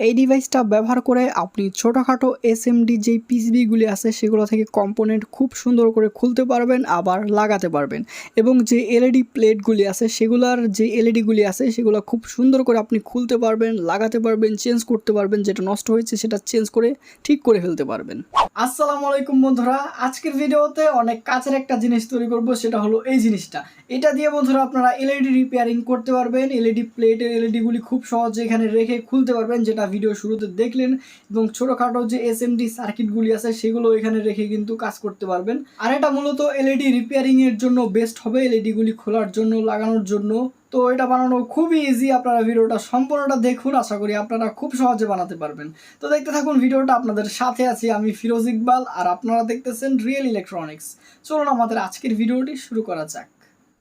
এই ডিভাইসটা ব্যবহার করে আপনি ছোটখাটো এসএমডি যেই পিসিবিগুলি আছে সেগুলো থেকে কম্পোনেন্ট খুব সুন্দর করে খুলতে পারবেন, আবার লাগাতে পারবেন। এবং যে এলইডি প্লেটগুলি আছে সেগুলার যে এলইডিগুলি আছে সেগুলো খুব সুন্দর করে আপনি খুলতে পারবেন, লাগাতে পারবেন, চেঞ্জ করতে পারবেন। যেটা নষ্ট হয়েছে সেটা চেঞ্জ করে ঠিক করে ফেলতে পারবেন। আসসালামু আলাইকুম বন্ধুরা, আজকের ভিডিওতে অনেক কাছের একটা জিনিস তৈরি করব, সেটা হলো এই জিনিসটা। এটা দিয়ে বন্ধুরা আপনারা এলইডি রিপেয়ারিং করতে পারবেন। এলইডি প্লেটের এলইডিগুলি খুব সহজে এখানে রেখে খুলতে পারবেন, যেটা ভিডিও শুরুতে দেখলেন। এবং ছোটোখাটো যে এসএমডি সার্কিটগুলি আছে সেগুলো এখানে রেখে কিন্তু কাজ করতে পারবেন। আর এটা মূলত এলইডি রিপেয়ারিংয়ের জন্য বেস্ট হবে, এলইডিগুলি খোলার জন্য, লাগানোর জন্য। তো এটা বানানো খুবই ইজি। আপনারা ভিডিওটা সম্পূর্ণটা দেখুন, আশা করি আপনারা খুব সহজে বানাতে পারবেন। তো দেখতে থাকুন ভিডিওটা, আপনাদের সাথে আছি আমি ফিরোজ ইকবাল, আর আপনারা দেখতেছেন রিয়েল ইলেকট্রনিক্স। চলুন আমাদের আজকের ভিডিওটি শুরু করা যাক।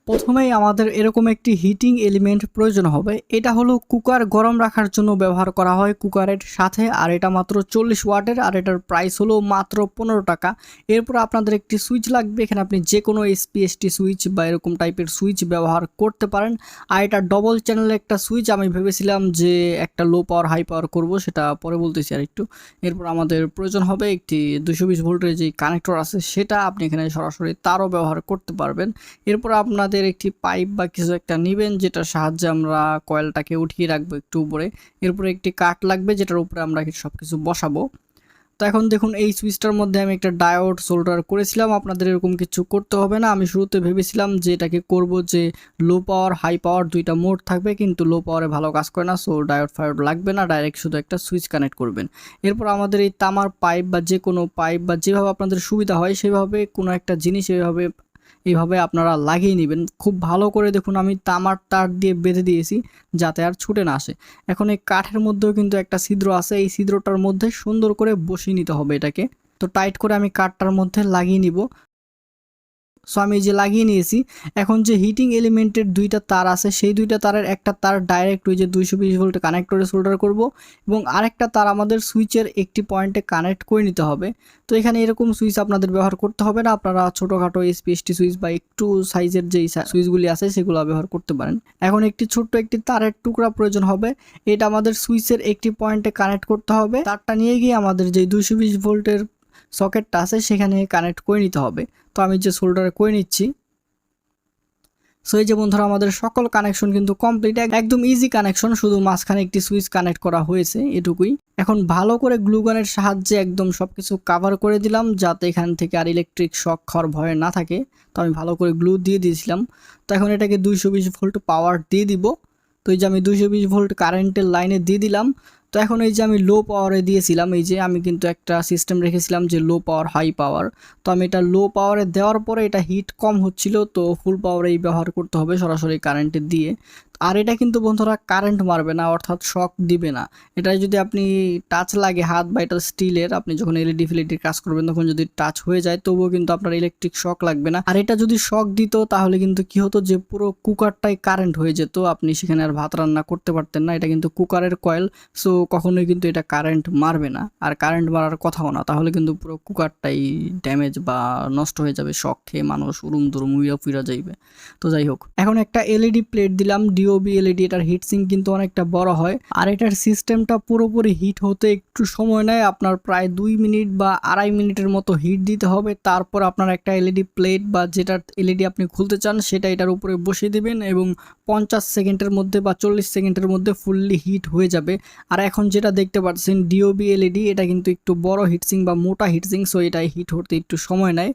প্রথমেই আমাদের এরকম একটি হিটিং এলিমেন্ট প্রয়োজন হবে। এটা হলো কুকার গরম রাখার জন্য ব্যবহার করা হয় কুকারের সাথে, আর এটা মাত্র 40 ওয়াটের, আর এটার প্রাইস হলো মাত্র 15 টাকা। এরপর আপনাদের একটি সুইচ লাগবে, এখানে আপনি যে কোনো এসপিএসটি সুইচ বা এরকম টাইপের সুইচ ব্যবহার করতে পারেন। আর এটা ডবল চ্যানেলের একটা সুইচ। আমি ভেবেছিলাম যে একটা লো পাওয়ার হাই পাওয়ার করব, সেটা পরে বলতেছি আর একটু। এরপর আমাদের প্রয়োজন হবে একটি 220 ভোল্টের যে কানেক্টর আছে সেটা, আপনি এখানে সরাসরি তারও ব্যবহার করতে পারবেন। এরপর আপনাদের একটি পাইপ বা কিছু একটা নেবেন, যেটার সাহায্যে আমরা কয়েলটাকে উঠিয়ে রাখবো একটু উপরে। এরপরে একটি কাঠ লাগবে, যেটার উপরে আমরা সব কিছু বসাবো। তো এখন দেখুন এই সুইচটার মধ্যে আমি একটা ডায়োড সোল্ডার করেছিলাম। আপনাদের এরকম কিছু করতে হবে না। আমি শুরুতে ভেবেছিলাম যে এটাকে করব যে লো পাওয়ার হাই পাওয়ার দুইটা মোড থাকবে, কিন্তু লো পাওয়ারে ভালো কাজ করে না, সো ডায়োড ফায়োড লাগবে না, ডাইরেক্ট শুধু একটা সুইচ কানেক্ট করবেন। এরপর আমাদের এই তামার পাইপ বা যে কোনো পাইপ বা যেভাবে আপনাদের সুবিধা হয় সেভাবে কোনো একটা জিনিস এইভাবে আপনারা লাগিয়ে নেবেন খুব ভালো করে। দেখুন আমি তামার তার দিয়ে বেঁধে দিয়েছি যাতে আর ছুটে না আসে। এখন এই কাঠের মধ্যেও কিন্তু একটা ছিদ্র আছে, এই ছিদ্রটার মধ্যে সুন্দর করে বসিয়ে নিতে হবে এটাকে। তো টাইট করে আমি কাঠটার মধ্যে লাগিয়ে নিব। সো আমি যে লাগিয়ে নিয়েছি। এখন যে হিটিং এলিমেন্টের দুইটা তার আছে, সেই দুইটা তারের একটা তার ডাইরেক্ট ওই যে 220 ভোল্ট কানেক্টরে সোল্ডার করব, এবং আরেকটা তার আমাদের সুইচের একটি পয়েন্টে কানেক্ট করে নিতে হবে। তো এখানে এরকম সুইচ আপনাদের ব্যবহার করতে হবে না, আপনারা ছোটোখাটো এসপিএসটি সুইচ বা একটু সাইজের যেই সুইচগুলি আছে সেগুলো ব্যবহার করতে পারেন। এখন একটি ছোট্ট একটি তারের টুকরা প্রয়োজন হবে, এটা আমাদের সুইচের একটি পয়েন্টে কানেক্ট করতে হবে। তারটা নিয়ে গিয়ে আমাদের যে 220 ভোল্টের সকেটটা আছে সেখানে কানেক্ট করে নিতে হবে। তো আমি যে সোল্ডার করে নিচ্ছি। সো এই যে বন্ধুরা আমাদের সকল কানেকশন কিন্তু কমপ্লিট, একদম ইজি কানেকশন, শুধু মাঝখানে একটি সুইচ কানেক্ট করা হয়েছে, এটুকুই। এখন ভালো করে গ্লুগানের সাহায্যে একদম সবকিছু কাভার করে দিলাম, যাতে এখান থেকে আর ইলেকট্রিক শক খাওয়ার ভয় না থাকে। তো আমি ভালো করে গ্লু দিয়ে দিয়েছিলাম। তো এখন এটাকে 220 ভোল্ট পাওয়ার দিয়ে দিব। তো এই যে আমি 220 ভোল্ট কারেন্টের লাইনে দিয়ে দিলাম। তো এখন এই যে আমি লো পাওয়ারে দিয়েছিলাম, এই যে আমি কিন্তু একটা সিস্টেম রেখেছিলাম যে লো পাওয়ার হাই পাওয়ার। তো আমি এটা লো পাওয়ারে দেওয়ার পরে এটা হিট কম হচ্ছিল, তো ফুল পাওয়ারেই ব্যবহার করতে হবে সরাসরি কারেন্টে দিয়ে। আর এটা কিন্তু বন্ধুরা কারেন্ট মারবে না, অর্থাৎ শক দিবে না। এটা যদি আপনি টাচ লাগে হাত বা এটা স্টিলের, আপনি যখন এলইডি ফিলিডির কাজ করবেন তখন যদি টাচ হয়ে যায় তবুও কিন্তু আপনার ইলেকট্রিক শক লাগবে না। আর এটা যদি শক দিত তাহলে কিন্তু কি হতো যে পুরো কুকারটাই কারেন্ট হয়ে যেত, আপনি সেখানে আর ভাত রান্না করতে পারতেন না। এটা কিন্তু কুকারের কয়েল, সো কখনোই কিন্তু এটা কারেন্ট মারবে না, আর কারেন্ট মারার কথাও না। তাহলে কিন্তু পুরো কুকারটাই ড্যামেজ বা নষ্ট হয়ে যাবে, শক খেয়ে মানুষ উড়ুম দুরুম উইয়া ফিরা যাইবে। তো যাই হোক, এখন একটা এলইডি প্লেট দিলাম, ডিওবি এলইডি। এটার হিট সিঙ্ক কিন্তু অনেকটা বড় হয়, আর এটার সিস্টেমটা পুরোপুরি হিট হতে একটু সময় নেয়। আপনার প্রায় 2 মিনিট বা 2.5 মিনিটের মতো হিট দিতে হবে। তারপর আপনার একটা এলইডি প্লেট বা যেটা এলইডি আপনি খুলতে চান সেটা এটার উপরে বসিয়ে দেবেন, এবং 50 সেকেন্ডের মধ্যে বা 40 সেকেন্ডের মধ্যে ফুললি হিট হয়ে যাবে। আর এখন যেটা দেখতে পাচ্ছেন ডিওবি এলইডি, এটা কিন্তু একটু বড় হিটসিং বা মোটা হিটসিং, সো এটা হিট হতে একটু সময় নেয়।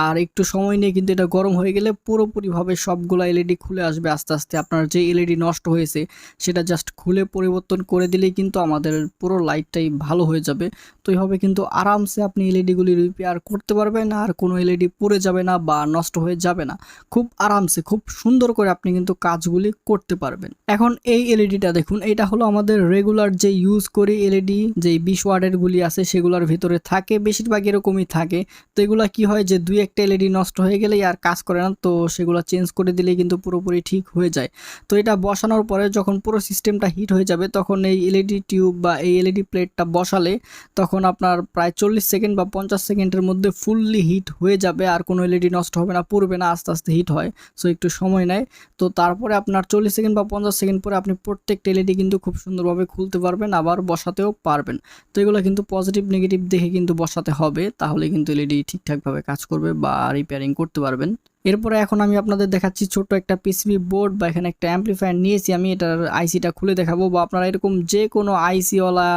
আর একটু সময় নিয়ে কিন্তু এটা গরম হয়ে গেলে পুরোপুরিভাবে সবগুলো এলইডি খুলে আসবে আস্তে আস্তে। আপনার যে এলইডি নষ্ট হয়েছে সেটা জাস্ট খুলে পরিবর্তন করে দিলেই কিন্তু আমাদের পুরো লাইটটাই ভালো হয়ে যাবে। তো এইভাবে কিন্তু আরামসে আপনি এলইডিগুলি রিপেয়ার করতে পারবেন, আর কোনো এলইডি পুড়ে যাবে না বা নষ্ট হয়ে যাবে না। খুব আরামসে খুব সুন্দর করে আপনি কিন্তু কাজগুলি করতে পারবেন। এখন এই এলইডিটা দেখুন, এটা হলো আমাদের রেগুলার যে ইউজ করি এলইডি, যে 20 ওয়াটের গুলি আছে সেগুলোর ভিতরে থাকে, বেশিরভাগ এরকমই থাকে। তো এগুলা কি হয় যে 2-1টা এলইডি নষ্ট হয়ে গেলেই আর কাজ করে না, তো সেগুলো চেঞ্জ করে দিলেই কিন্তু পুরোপুরি ঠিক হয়ে যায়। তো এটা বসানোর পরে যখন পুরো সিস্টেমটা হিট হয়ে যাবে তখন এই এলইডি টিউব বা এই এলইডি প্লেটটা বসালে তখন আপনার প্রায় 40 সেকেন্ড বা 50 সেকেন্ডের মধ্যে ফুললি হিট হয়ে যাবে, আর কোনো এলইডি নষ্ট হবে না, পুড়বে না, আস্তে আস্তে হিট হয়, সো একটু সময় নেয়। তো তারপরে আপনার 40 সেকেন্ড বা 50 সেকেন্ড পরে আপনি প্রত্যেকটা এলইডি কিন্তু খুব সুন্দরভাবে খুলতে পারবেন, আবার বসাতেও পারবেন। তো এগুলো কিন্তু পজিটিভ নেগেটিভ দেখে কিন্তু বসাতে হবে, তাহলে কিন্তু এলইডি ঠিকঠাকভাবে কাজ করবে বা রিপেয়ারিং করতে পারবেন। এরপরে এখন আমি আপনাদের দেখাচ্ছি ছোট একটা পিসিবি বোর্ড বা এখানে একটা অ্যাম্পলিফায়ার নিয়েছি আমি, এটার আইসিটা খুলে দেখাবো, বা আপনারা এরকম যে কোনো আইসিওয়ালা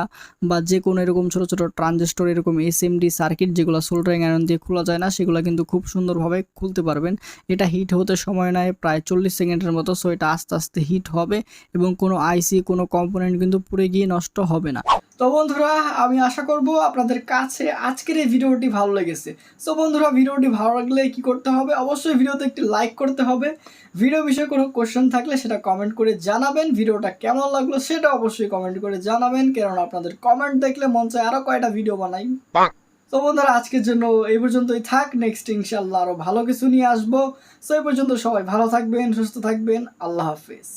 বা যে কোনো এরকম ছোট ছোট ট্রানজিস্টর এরকম এসএমডি সার্কিট যেগুলো সোল্ডারিং আয়রন দিয়ে খোলা যায় না সেগুলো কিন্তু খুব সুন্দরভাবে খুলতে পারবেন। এটা হিট হতে সময় নেয় প্রায় 40 সেকেন্ডের মতো, সো এটা আস্তে আস্তে হিট হবে এবং কোনো আইসি কোনো কম্পোনেন্ট কিন্তু পুড়ে গিয়ে নষ্ট হবে না। তো বন্ধুরা, আমি আশা করব আপনাদের কাছে আজকের এই ভিডিওটি ভালো লেগেছে। সো বন্ধুরা, ভিডিওটি ভালো লাগলে কি করতে হবে, অবশ্যই ভিডিওতে একটি লাইক করতে হবে। ভিডিও বিষয়ে কোনো কোশ্চেন থাকলে সেটা কমেন্ট করে জানাবেন। ভিডিওটা কেমন লাগলো সেটা অবশ্যই কমেন্ট করে জানাবেন, কারণ আপনাদের কমেন্ট দেখলে মন চায় আরও কয়টা ভিডিও বানাই। তো বন্ধুরা, আজকের জন্য এই পর্যন্তই থাক, নেক্সট ইনশাল্লাহ আরও ভালো কিছু নিয়ে আসবো। সো এই পর্যন্ত সবাই ভালো থাকবেন, সুস্থ থাকবেন, আল্লাহ হাফিজ।